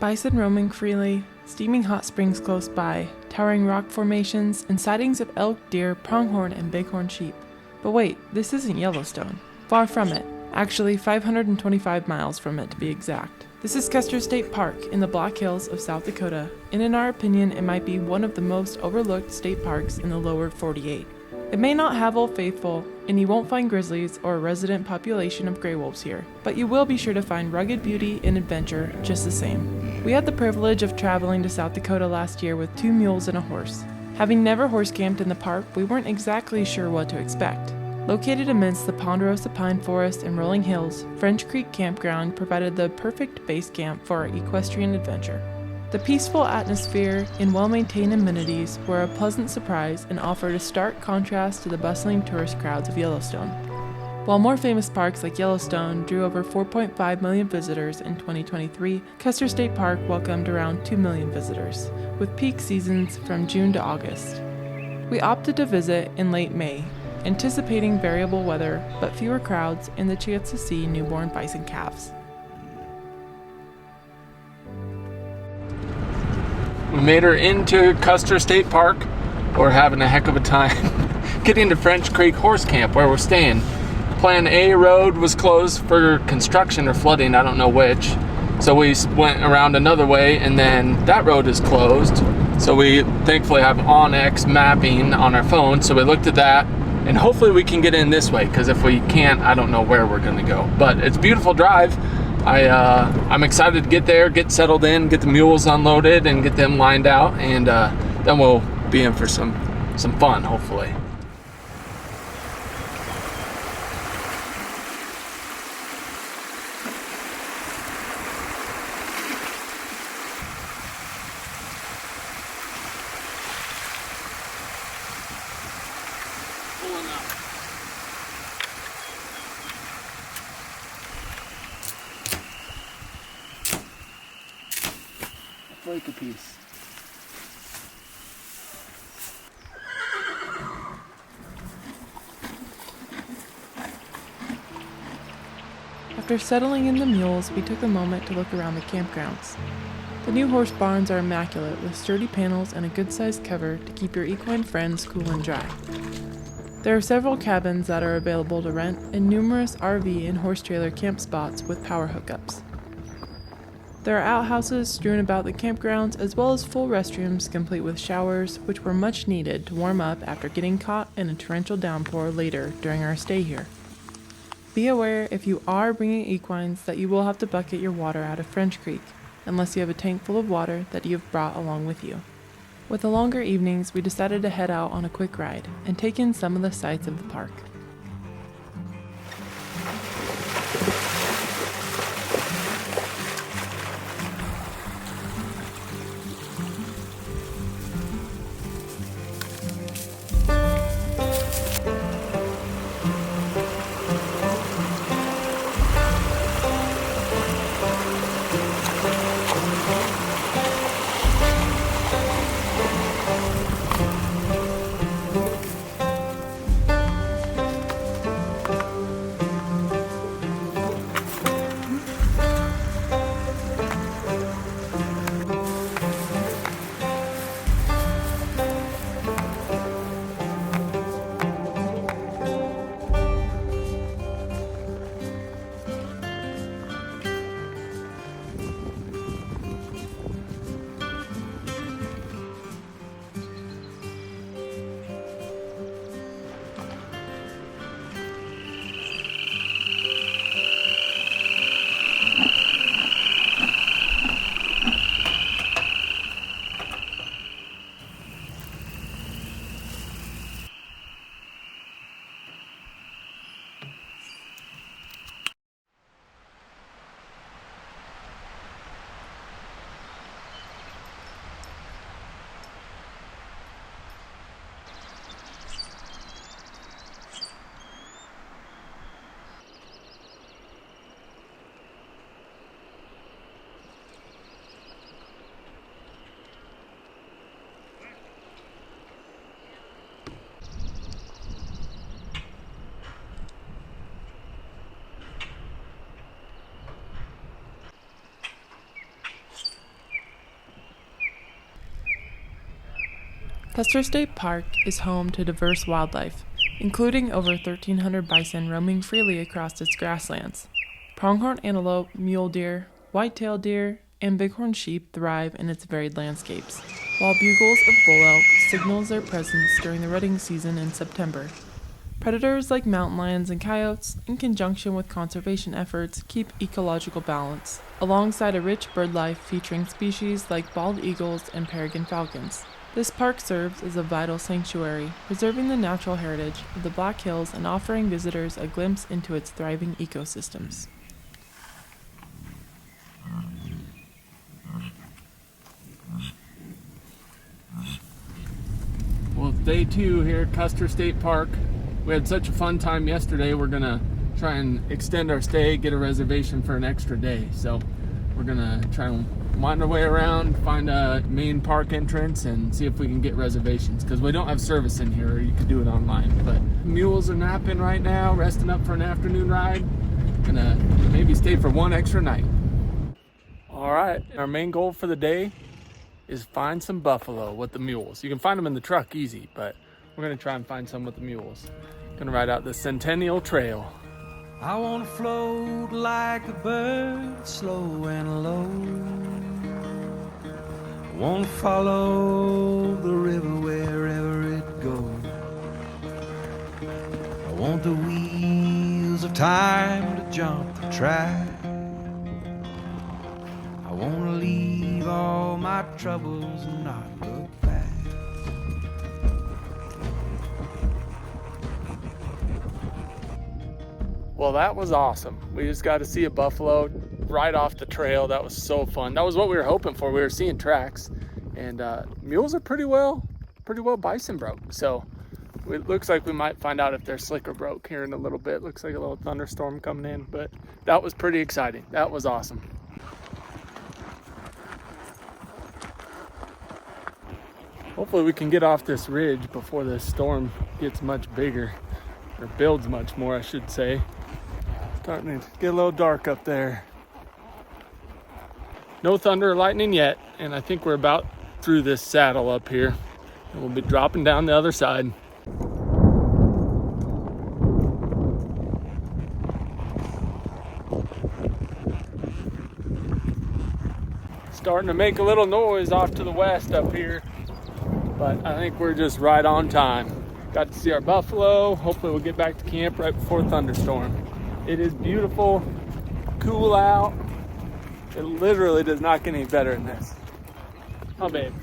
Bison roaming freely, steaming hot springs close by, towering rock formations, and sightings of elk, deer, pronghorn, and bighorn sheep. But wait, this isn't Yellowstone. Far from it. Actually, 525 miles from it to be exact. This is Custer State Park in the Black Hills of South Dakota, and in our opinion, it might be one of the most overlooked state parks in the lower 48. It may not have Old Faithful, and you won't find grizzlies or a resident population of gray wolves here, but you will be sure to find rugged beauty and adventure just the same. We had the privilege of traveling to South Dakota last year with 2 mules and a horse. Having never horse camped in the park, we weren't exactly sure what to expect. Located amidst the ponderosa pine forest and rolling hills, French Creek Campground provided the perfect base camp for our equestrian adventure. The peaceful atmosphere and well-maintained amenities were a pleasant surprise and offered a stark contrast to the bustling tourist crowds of Yellowstone. While more famous parks like Yellowstone drew over 4.5 million visitors in 2023, Custer State Park welcomed around 2 million visitors, with peak seasons from June to August. We opted to visit in late May, anticipating variable weather but fewer crowds and the chance to see newborn bison calves. We made her into Custer State Park. We're having a heck of a time getting to French Creek Horse Camp where we're staying. Plan A road was closed for construction or flooding, I don't know which. So we went around another way and then that road is closed. So we thankfully have OnX mapping on our phone. So we looked at that and hopefully we can get in this way because if we can't, I don't know where we're gonna go. But it's a beautiful drive. I'm excited to get there, get settled in, get the mules unloaded and get them lined out, and then we'll be in for some fun, hopefully. Pulling up. Like a piece. After settling in the mules, we took a moment to look around the campgrounds. The new horse barns are immaculate with sturdy panels and a good-sized cover to keep your equine friends cool and dry. There are several cabins that are available to rent and numerous RV and horse trailer camp spots with power hookups. There are outhouses strewn about the campgrounds as well as full restrooms complete with showers, which were much needed to warm up after getting caught in a torrential downpour later during our stay here. Be aware if you are bringing equines that you will have to bucket your water out of French Creek, unless you have a tank full of water that you've brought along with you. With the longer evenings, we decided to head out on a quick ride and take in some of the sights of the park. Custer State Park is home to diverse wildlife, including over 1,300 bison roaming freely across its grasslands. Pronghorn antelope, mule deer, white-tailed deer, and bighorn sheep thrive in its varied landscapes, while bugles of bull elk signals their presence during the rutting season in September. Predators like mountain lions and coyotes, in conjunction with conservation efforts, keep ecological balance, alongside a rich bird life featuring species like bald eagles and peregrine falcons. This park serves as a vital sanctuary, preserving the natural heritage of the Black Hills and offering visitors a glimpse into its thriving ecosystems. Well, day 2 here at Custer State Park. We had such a fun time yesterday. We're gonna try and extend our stay, get a reservation for an extra day. So we're gonna try and wind our way around, find a main park entrance, and see if we can get reservations, because we don't have service in here, or you could do it online. But mules are napping right now, resting up for an afternoon ride. Gonna maybe stay for one extra night. All right, our main goal for the day is find some buffalo with the mules. You can find them in the truck easy, but we're gonna try and find some with the mules. Gonna ride out the Centennial Trail. I wanna float like a bird, slow and low. I wanna follow the river wherever it goes. I want the wheels of time to jump the track. I wanna leave all my troubles and not look back. Well, that was awesome. We just got to see a buffalo right off the trail. That was so fun. That was what we were hoping for. We were seeing tracks, and mules are pretty well bison broke. So it looks like we might find out if they're slick or broke here in a little bit. Looks like a little thunderstorm coming in, but that was pretty exciting. That was awesome. Hopefully we can get off this ridge before the storm gets much bigger, or builds much more, I should say. Starting to get a little dark up there. No thunder or lightning yet, and I think we're about through this saddle up here, and we'll be dropping down the other side. Starting to make a little noise off to the west up here, but I think we're just right on time. Got to see our buffalo. Hopefully we'll get back to camp right before thunderstorm. It is beautiful, cool out. It literally does not get any better than this. Oh, babe.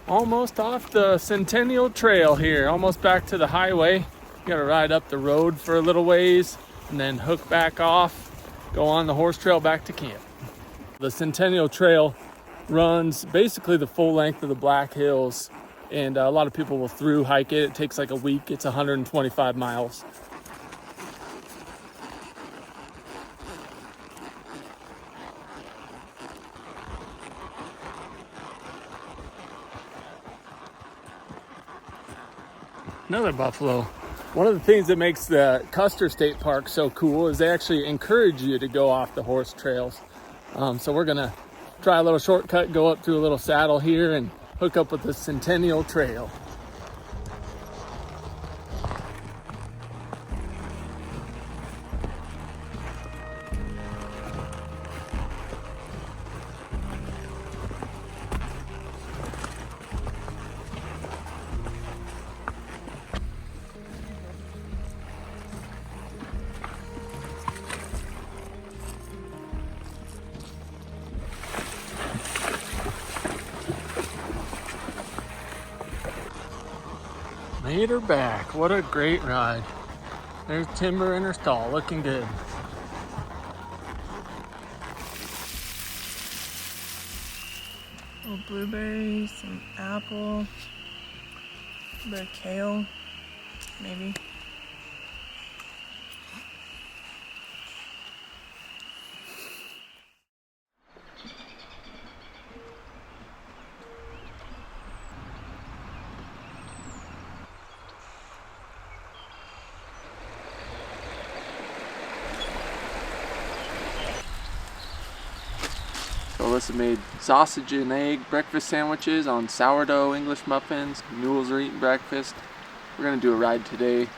Almost off the Centennial Trail here, almost back to the highway. Gotta ride up the road for a little ways and then hook back off, go on the horse trail back to camp. The Centennial Trail runs basically the full length of the Black Hills, and a lot of people will through hike it. It takes like a week. It's 125 miles. Another buffalo. One of the things that makes the Custer State Park so cool is they actually encourage you to go off the horse trails. So we're gonna try a little shortcut, go up through a little saddle here and hook up with the Centennial Trail. Made her back. What a great ride. There's Timber in her stall, looking good. Little blueberries, some apple, a bit of kale, maybe. Alyssa made sausage and egg breakfast sandwiches on sourdough English muffins. Mules are eating breakfast. We're gonna do a ride today.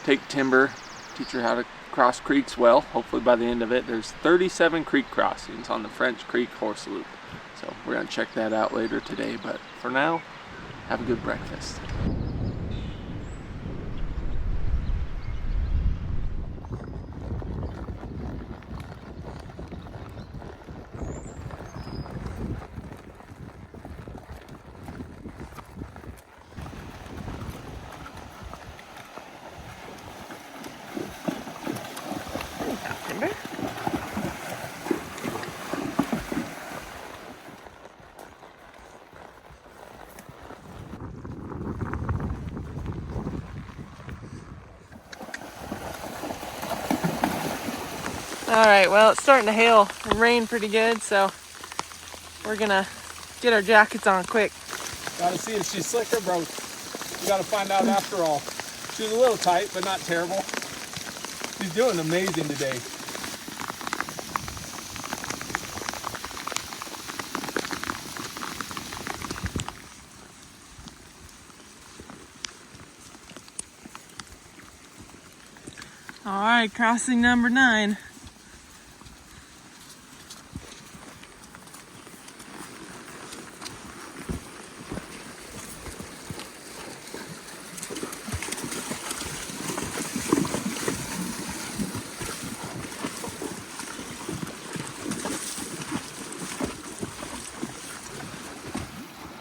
Take Timber, teach her how to cross creeks well. Hopefully by the end of it, there's 37 creek crossings on the French Creek Horse Loop. So we're gonna check that out later today, but for now, have a good breakfast. Alright, well, it's starting to hail and rain pretty good, so we're gonna get our jackets on quick. Gotta see if she's slick or broke. We gotta find out after all. She's a little tight, but not terrible. She's doing amazing today. Alright, crossing number 9.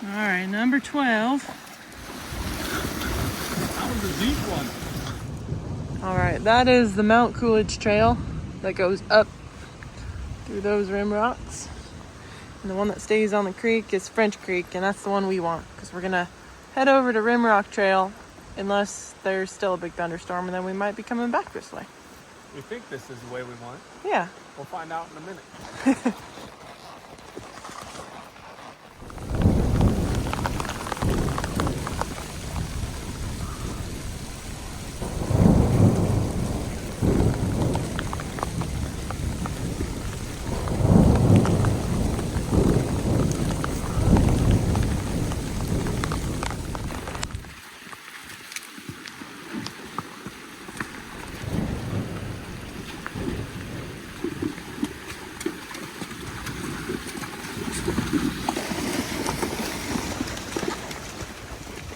Alright, number 12. That was a deep one. Alright, that is the Mount Coolidge Trail that goes up through those rim rocks. And the one that stays on the creek is French Creek, and that's the one we want because we're gonna head over to Rimrock Trail unless there's still a big thunderstorm, and then we might be coming back this way. We think this is the way we want. Yeah. We'll find out in a minute.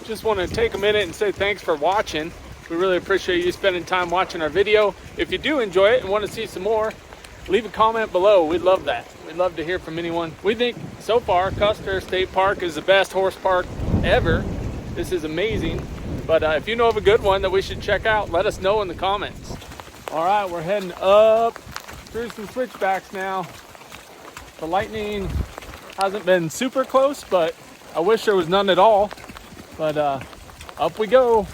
Just want to take a minute and say thanks for watching. We really appreciate you spending time watching our video. If you do enjoy it and want to see some more, leave a comment below. We'd love that. We'd love to hear from anyone. We think so far Custer State Park is the best horse park ever. This is amazing. But if you know of a good one that we should check out, let us know in the comments. All right, we're heading up through some switchbacks now. The lightning hasn't been super close, but I wish there was none at all. But up we go.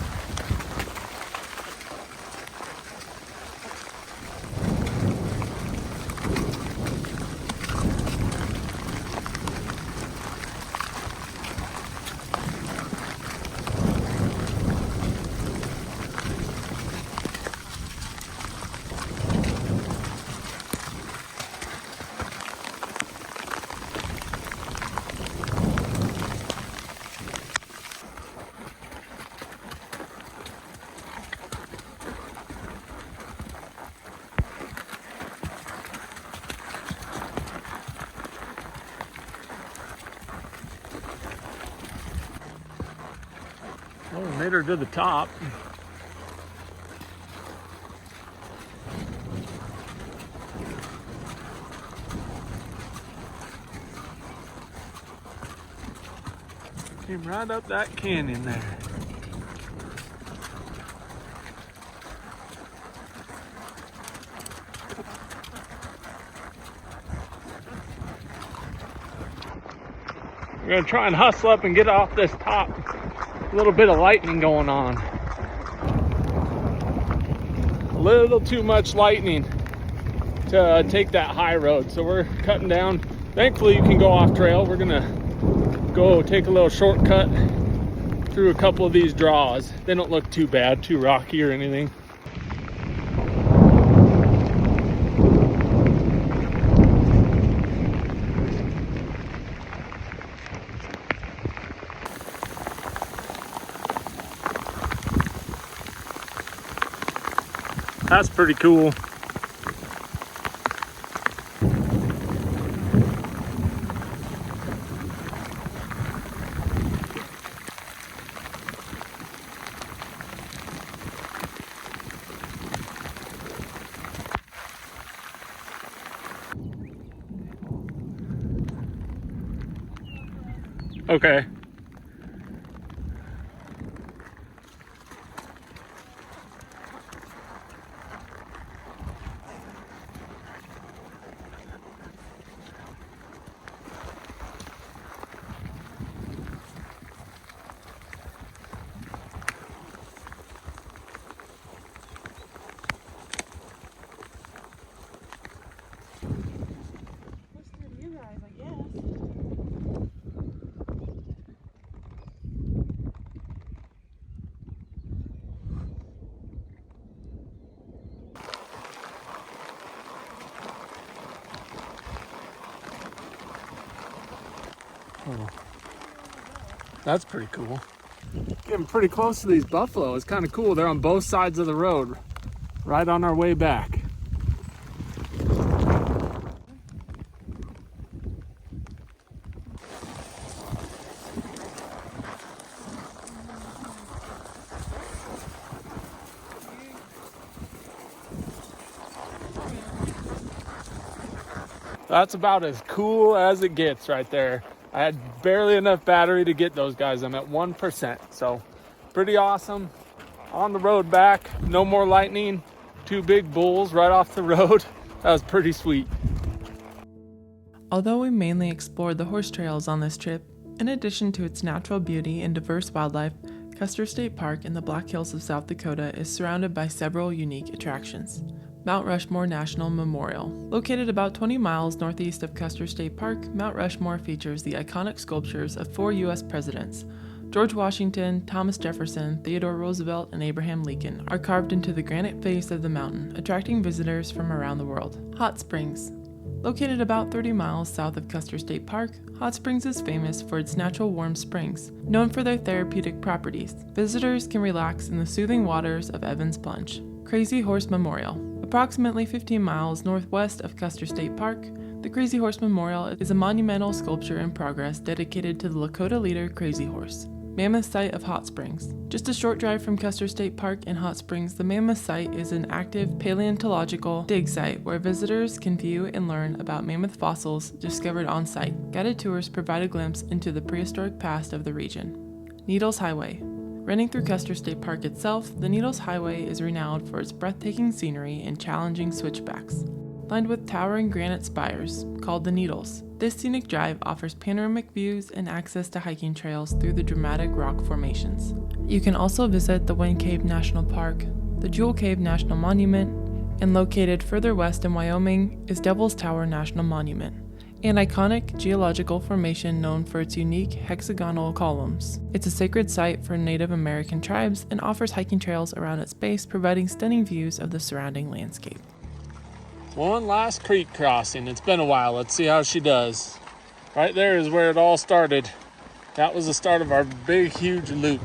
Oh, made her to the top. Came right up that canyon there. We're gonna try and hustle up and get off this top. A little bit of lightning going on. A little too much lightning to take that high road. So we're cutting down. Thankfully you can go off trail. We're gonna go take a little shortcut through a couple of these draws. They don't look too bad, too rocky or anything. That's pretty cool. Okay. Oh, that's pretty cool. Getting pretty close to these buffalo. It's kind of cool. They're on both sides of the road, right on our way back. That's about as cool as it gets right there. I had barely enough battery to get those guys. I'm at 1%, so pretty awesome. On the road back, no more lightning, 2 big bulls right off the road. That was pretty sweet. Although we mainly explored the horse trails on this trip, in addition to its natural beauty and diverse wildlife, Custer State Park in the Black Hills of South Dakota is surrounded by several unique attractions. Mount Rushmore National Memorial. Located about 20 miles northeast of Custer State Park, Mount Rushmore features the iconic sculptures of 4 U.S. presidents. George Washington, Thomas Jefferson, Theodore Roosevelt, and Abraham Lincoln are carved into the granite face of the mountain, attracting visitors from around the world. Hot Springs. Located about 30 miles south of Custer State Park, Hot Springs is famous for its natural warm springs. Known for their therapeutic properties, visitors can relax in the soothing waters of Evans Plunge. Crazy Horse Memorial. Approximately 15 miles northwest of Custer State Park, the Crazy Horse Memorial is a monumental sculpture in progress dedicated to the Lakota leader Crazy Horse. Mammoth Site of Hot Springs. Just a short drive from Custer State Park and Hot Springs, the Mammoth Site is an active paleontological dig site where visitors can view and learn about mammoth fossils discovered on site. Guided tours provide a glimpse into the prehistoric past of the region. Needles Highway. Running through Custer State Park itself, the Needles Highway is renowned for its breathtaking scenery and challenging switchbacks. Lined with towering granite spires, called the Needles, this scenic drive offers panoramic views and access to hiking trails through the dramatic rock formations. You can also visit the Wind Cave National Park, the Jewel Cave National Monument, and located further west in Wyoming is Devil's Tower National Monument, an iconic geological formation known for its unique hexagonal columns. It's a sacred site for Native American tribes and offers hiking trails around its base, providing stunning views of the surrounding landscape. One last creek crossing. It's been a while. Let's see how she does. Right there is where it all started. That was the start of our big, huge loop.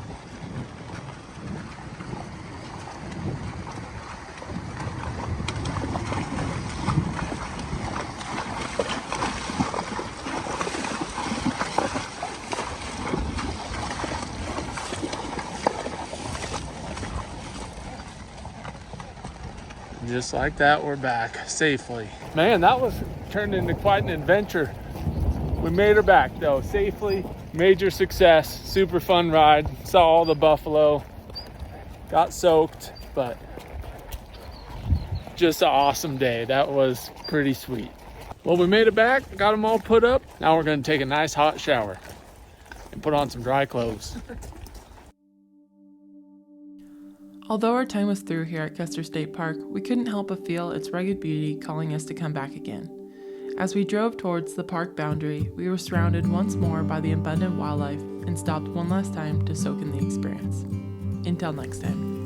Just like that, we're back safely. Man, that was turned into quite an adventure. We made her back though, safely. Major success, super fun ride. Saw all the buffalo, got soaked, but just an awesome day. That was pretty sweet. Well, we made it back, got them all put up. Now we're gonna take a nice hot shower and put on some dry clothes. Although our time was through here at Custer State Park, we couldn't help but feel its rugged beauty calling us to come back again. As we drove towards the park boundary, we were surrounded once more by the abundant wildlife and stopped one last time to soak in the experience. Until next time.